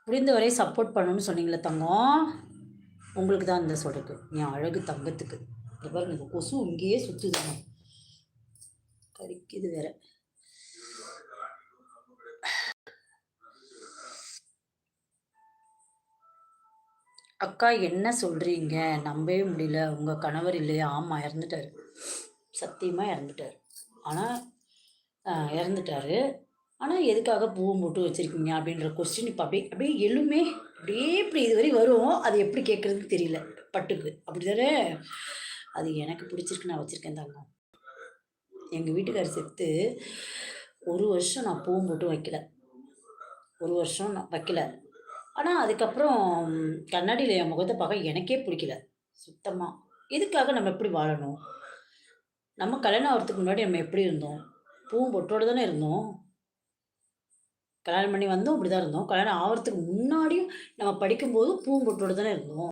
முடிந்தவரை சப்போர்ட் பண்ணணும்னு சொன்னீங்கல்ல தங்கம். உங்களுக்கு தான் இந்த சொடக்கு. என் அழகு தங்கத்துக்கு. இங்க பாருங்க இந்த கொசு இங்கேயே சுத்துதுங்க. கடிக்குது வேற. அக்கா என்ன சொல்றீங்க? நம்பவே முடியல. உங்க கணவர் இல்லையா? ஆமா இறந்துட்டாரு. சத்தியமா இறந்துட்டாரு. ஆனா இறந்துட்டாரு. ஆனா எதுக்காக பூவும் பொட்டும் வச்சிருக்கீங்க? அப்படின்ற கொஸ்டின் இப்ப அப்படியே அப்படியே எழுமே. அப்படியே இப்படி இதுவரை வரும். அது எப்படி கேட்கறதுன்னு தெரியல. பட்டுக்கு. அப்படிதானே? அது எனக்கு பிடிச்சிருக்கு நான் வச்சிருக்கேன் தங்கம். எங்க வீட்டுக்காரர் செத்து 1 வருஷம் நான் பூவும் பொட்டும் வைக்கல. 1 வருஷம் நான் வைக்கல. ஆனா, அதுக்கப்புறம் கண்ணாடில என் முகத்த பார்க்க எனக்கே புடிக்கல. சுத்தமா. எதுக்காக நம்ம இப்படி வாழணும்? நம்ம கல்யாணம் ஆவறதுக்கு முன்னாடி நம்ம எப்படி இருந்தோம்? பூவும் பொட்டோட தானே இருந்தோம். கல்யாணம் பண்ணி வந்தும் அப்படிதான் இருந்தோம். கல்யாணம் ஆவறதுக்கு முன்னாடியும் நம்ம படிக்கும்போதும் பூவும் பொட்டோட தானே இருந்தோம்.